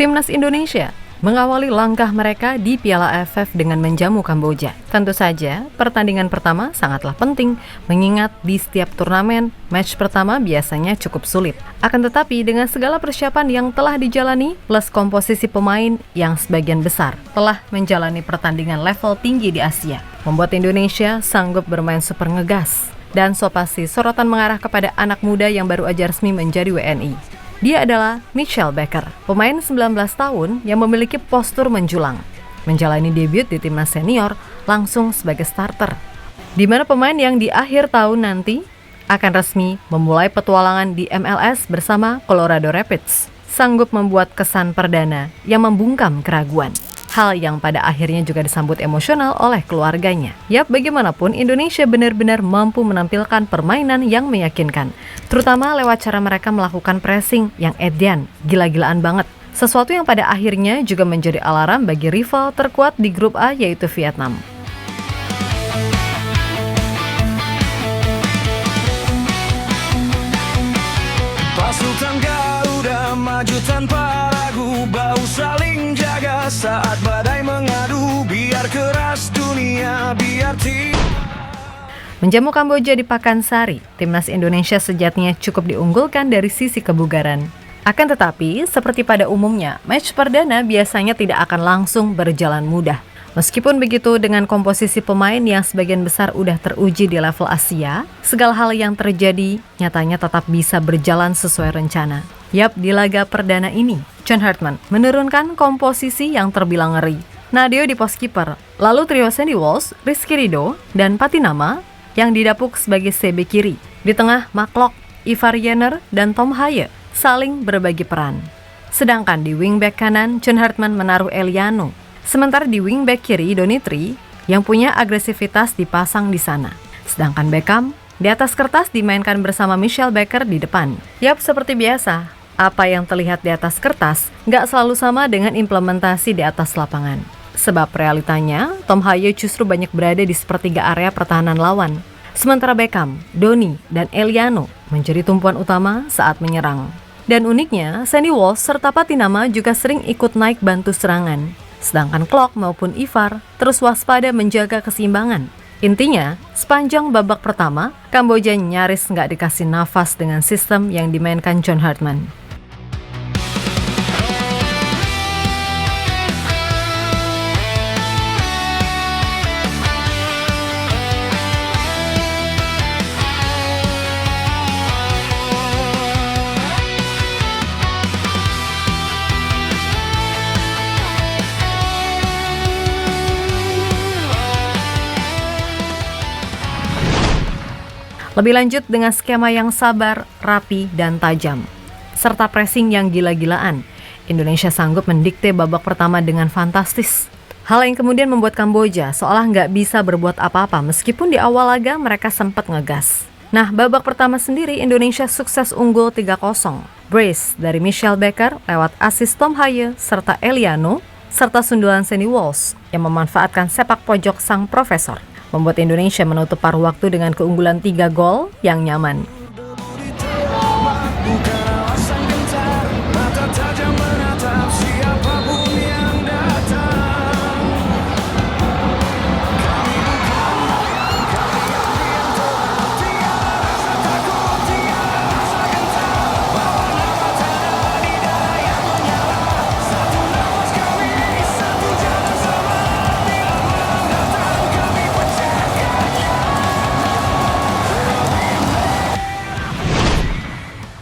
Timnas Indonesia mengawali langkah mereka di Piala AFF dengan menjamu Kamboja. Tentu saja, pertandingan pertama sangatlah penting, mengingat di setiap turnamen, match pertama biasanya cukup sulit. Akan tetapi, dengan segala persiapan yang telah dijalani, plus komposisi pemain yang sebagian besar telah menjalani pertandingan level tinggi di Asia, membuat Indonesia sanggup bermain super ngegas. Dan so pasti sorotan mengarah kepada anak muda yang baru aja resmi menjadi WNI. Dia adalah Michelle Baker, pemain 19 tahun yang memiliki postur menjulang. Menjalani debut di timnas senior langsung sebagai starter, di mana pemain yang di akhir tahun nanti akan resmi memulai petualangan di MLS bersama Colorado Rapids, sanggup membuat kesan perdana yang membungkam keraguan. Hal yang pada akhirnya juga disambut emosional oleh keluarganya. Yap, bagaimanapun Indonesia benar-benar mampu menampilkan permainan yang meyakinkan, terutama lewat cara mereka melakukan pressing yang edan, gila-gilaan banget. Sesuatu yang pada akhirnya juga menjadi alarm bagi rival terkuat di grup A, yaitu Vietnam. Pasukan Garuda maju tanpa ragu, bau saling jaga saat badai mengadu, biar keras dunia, biar Menjamu Kamboja di Pakansari, timnas Indonesia sejatinya cukup diunggulkan dari sisi kebugaran. Akan tetapi, seperti pada umumnya, match perdana biasanya tidak akan langsung berjalan mudah. Meskipun begitu, dengan komposisi pemain yang sebagian besar udah teruji di level Asia, segala hal yang terjadi nyatanya tetap bisa berjalan sesuai rencana. Yap, di laga perdana ini, John Hartman menurunkan komposisi yang terbilang ngeri. Nadeo di pos kiper, lalu trio Sandy Walsh, Rizky Ridho, dan Patinama yang didapuk sebagai CB kiri. Di tengah, Maklok, Ivar Jenner, dan Tom Haye saling berbagi peran. Sedangkan di wingback kanan, John Hartman menaruh Eliano. Sementara di wingback kiri, Donitri yang punya agresivitas dipasang di sana. Sedangkan Beckham di atas kertas dimainkan bersama Michelle Baker di depan. Yap, seperti biasa, apa yang terlihat di atas kertas nggak selalu sama dengan implementasi di atas lapangan. Sebab realitanya, Tom Haye justru banyak berada di sepertiga area pertahanan lawan. Sementara Beckham, Doni, dan Eliano menjadi tumpuan utama saat menyerang. Dan uniknya, Sandy Walsh serta Patinama juga sering ikut naik bantu serangan. Sedangkan Klok maupun Ivar terus waspada menjaga keseimbangan. Intinya, sepanjang babak pertama, Kamboja nyaris nggak dikasih nafas dengan sistem yang dimainkan John Hartman. Lebih lanjut dengan skema yang sabar, rapi, dan tajam, serta pressing yang gila-gilaan, Indonesia sanggup mendikte babak pertama dengan fantastis. Hal yang kemudian membuat Kamboja seolah nggak bisa berbuat apa-apa meskipun di awal laga mereka sempat ngegas. Nah, babak pertama sendiri Indonesia sukses unggul 3-0. Brace dari Michelle Baker lewat asis Tom Haye serta Eliano, serta sundulan Sandy Walsh yang memanfaatkan sepak pojok sang profesor, membuat Indonesia menutup paruh waktu dengan keunggulan 3 gol yang nyaman.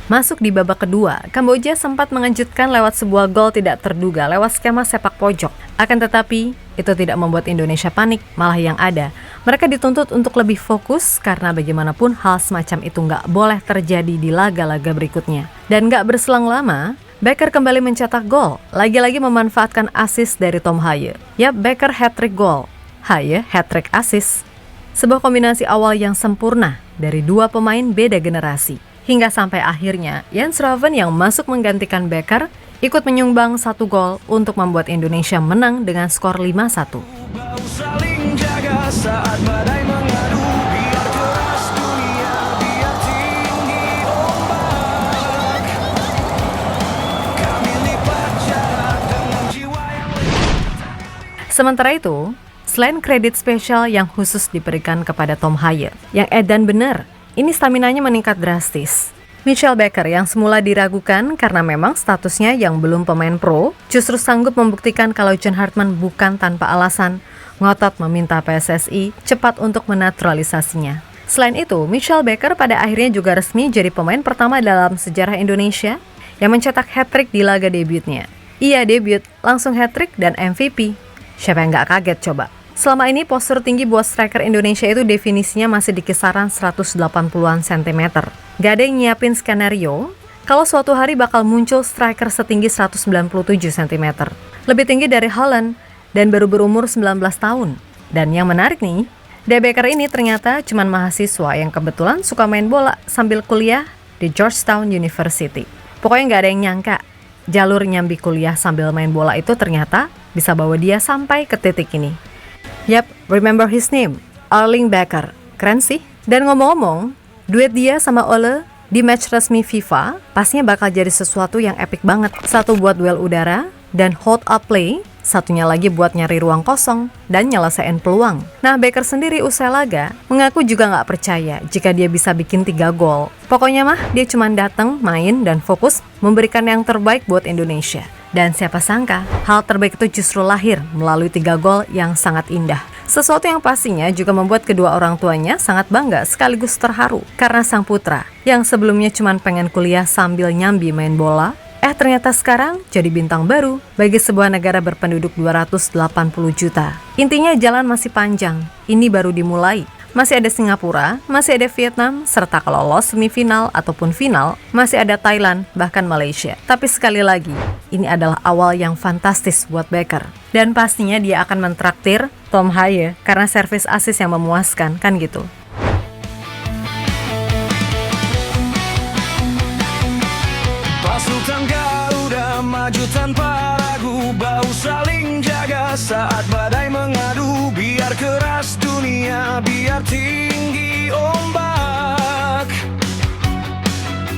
Masuk di babak kedua, Kamboja sempat mengejutkan lewat sebuah gol tidak terduga lewat skema sepak pojok. Akan tetapi, itu tidak membuat Indonesia panik, malah yang ada, mereka dituntut untuk lebih fokus karena bagaimanapun hal semacam itu nggak boleh terjadi di laga-laga berikutnya. Dan nggak berselang lama, Baker kembali mencetak gol, lagi-lagi memanfaatkan assist dari Tom Haye. Yap, Baker hat-trick gol, Haye hat-trick assist. Sebuah kombinasi awal yang sempurna dari dua pemain beda generasi. Hingga sampai akhirnya Jens Raven yang masuk menggantikan Baker ikut menyumbang 1 gol untuk membuat Indonesia menang dengan skor 5-1. Sementara itu, selain kredit spesial yang khusus diberikan kepada Tom Haye, yang edan bener, ini staminanya meningkat drastis. Mitchell Baker yang semula diragukan karena memang statusnya yang belum pemain pro, justru sanggup membuktikan kalau John Hartman bukan tanpa alasan, ngotot meminta PSSI cepat untuk menaturalisasinya. Selain itu, Mitchell Baker pada akhirnya juga resmi jadi pemain pertama dalam sejarah Indonesia yang mencetak hat-trick di laga debutnya. Ia debut, langsung hat-trick dan MVP. Siapa yang nggak kaget coba? Selama ini postur tinggi buat striker Indonesia itu definisinya masih di kisaran 180-an cm. Gak ada yang nyiapin skenario kalau suatu hari bakal muncul striker setinggi 197 cm. Lebih tinggi dari Haaland dan baru berumur 19 tahun. Dan yang menarik nih, De Baker ini ternyata cuma mahasiswa yang kebetulan suka main bola sambil kuliah di Georgetown University. Pokoknya nggak ada yang nyangka jalur nyambi kuliah sambil main bola itu ternyata bisa bawa dia sampai ke titik ini. Yap, remember his name, Erling Baker. Keren sih. Dan ngomong-ngomong, duet dia sama Ole di match resmi FIFA pastinya bakal jadi sesuatu yang epic banget. Satu buat duel udara dan hold up play, satunya lagi buat nyari ruang kosong dan nyelesain peluang. Nah, Baker sendiri usai laga mengaku juga nggak percaya jika dia bisa bikin 3 gol. Pokoknya mah dia cuma datang, main, dan fokus memberikan yang terbaik buat Indonesia. Dan siapa sangka, hal terbaik itu justru lahir melalui 3 gol yang sangat indah. Sesuatu yang pastinya juga membuat kedua orang tuanya sangat bangga sekaligus terharu. Karena sang putra, yang sebelumnya cuma pengen kuliah sambil nyambi main bola, ternyata sekarang jadi bintang baru bagi sebuah negara berpenduduk 280 juta. Intinya jalan masih panjang, ini baru dimulai. Masih ada Singapura, masih ada Vietnam, serta kalau lolos semifinal ataupun final, masih ada Thailand, bahkan Malaysia. Tapi sekali lagi, ini adalah awal yang fantastis buat Baker. Dan pastinya dia akan mentraktir Tom Haye karena servis asis yang memuaskan, kan gitu. Pasukan Garuda maju tanpa ragu, bau saling jaga saat badai mengadu. Biar keras dunia, biar tinggi ombak,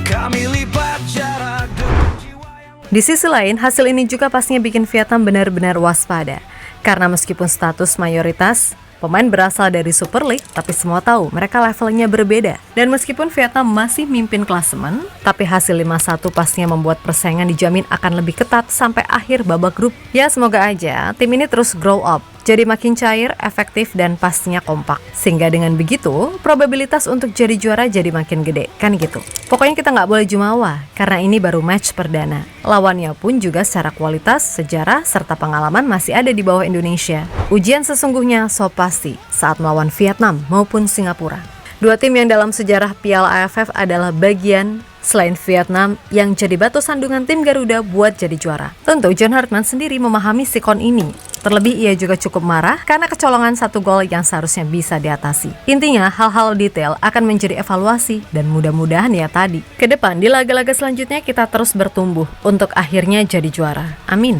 kami lipat jarak dengan jiwa yang... Di sisi lain, hasil ini juga pastinya bikin Vietnam benar-benar waspada. Karena meskipun status mayoritas pemain berasal dari Super League, tapi semua tahu mereka levelnya berbeda. Dan meskipun Vietnam masih mimpin klasemen, tapi hasil 5-1 pastinya membuat persaingan dijamin akan lebih ketat sampai akhir babak grup. Ya semoga aja tim ini terus grow up, jadi makin cair, efektif, dan pastinya kompak. Sehingga dengan begitu, probabilitas untuk jadi juara jadi makin gede, kan gitu. Pokoknya kita nggak boleh jumawa, karena ini baru match perdana. Lawannya pun juga secara kualitas, sejarah, serta pengalaman masih ada di bawah Indonesia. Ujian sesungguhnya so pasti saat melawan Vietnam maupun Singapura. Dua tim yang dalam sejarah Piala AFF adalah bagian selain Vietnam yang jadi batu sandungan tim Garuda buat jadi juara. Tentu John Hartman sendiri memahami sikon ini. Terlebih ia juga cukup marah karena kecolongan 1 gol yang seharusnya bisa diatasi. Intinya hal-hal detail akan menjadi evaluasi dan mudah-mudahan ya tadi. Kedepan di laga-laga selanjutnya kita terus bertumbuh untuk akhirnya jadi juara. Amin.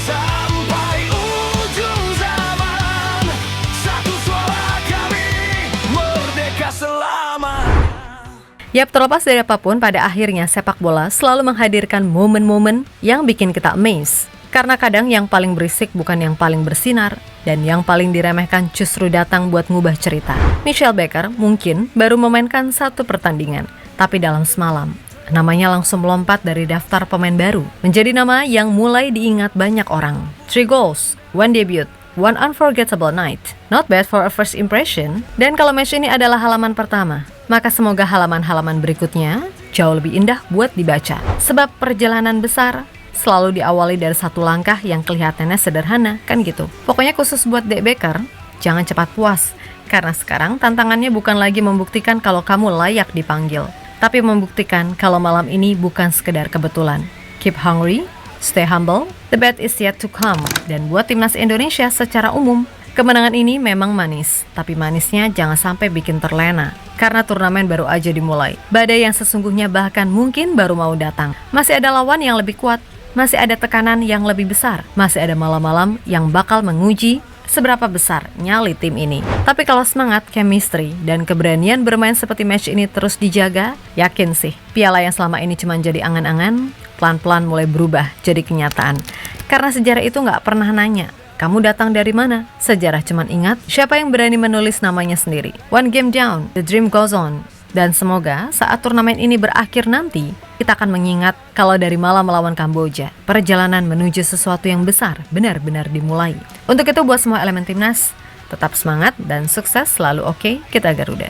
Sampai ujung zaman, satu suara kami, merdeka selamanya. Yap, terlepas dari apapun, pada akhirnya sepak bola selalu menghadirkan momen-momen yang bikin kita amazed. Karena kadang yang paling berisik bukan yang paling bersinar, dan yang paling diremehkan justru datang buat ngubah cerita. Mitchell Baker mungkin baru memainkan 1 pertandingan, tapi dalam semalam, namanya langsung melompat dari daftar pemain baru, menjadi nama yang mulai diingat banyak orang. 3 goals, 1 debut, 1 unforgettable night. Not bad for a first impression. Dan kalau match ini adalah halaman pertama, maka semoga halaman-halaman berikutnya jauh lebih indah buat dibaca. Sebab perjalanan besar selalu diawali dari 1 langkah yang kelihatannya sederhana, kan gitu. Pokoknya khusus buat De Baker, jangan cepat puas. Karena sekarang tantangannya bukan lagi membuktikan kalau kamu layak dipanggil, tapi membuktikan kalau malam ini bukan sekedar kebetulan. Keep hungry, stay humble, the best is yet to come. Dan buat timnas Indonesia secara umum, kemenangan ini memang manis, tapi manisnya jangan sampai bikin terlena. Karena turnamen baru aja dimulai. Badai yang sesungguhnya bahkan mungkin baru mau datang. Masih ada lawan yang lebih kuat, masih ada tekanan yang lebih besar, masih ada malam-malam yang bakal menguji seberapa besar nyali tim ini. Tapi kalau semangat, chemistry, dan keberanian bermain seperti match ini terus dijaga, yakin sih, piala yang selama ini cuma jadi angan-angan, pelan-pelan mulai berubah jadi kenyataan. Karena sejarah itu nggak pernah nanya, kamu datang dari mana? Sejarah cuman ingat siapa yang berani menulis namanya sendiri. One game down, the dream goes on. Dan semoga saat turnamen ini berakhir nanti, kita akan mengingat kalau dari Malam melawan Kamboja, perjalanan menuju sesuatu yang besar benar-benar dimulai. Untuk itu buat semua elemen timnas, tetap semangat dan sukses selalu. Oke, kita Garuda.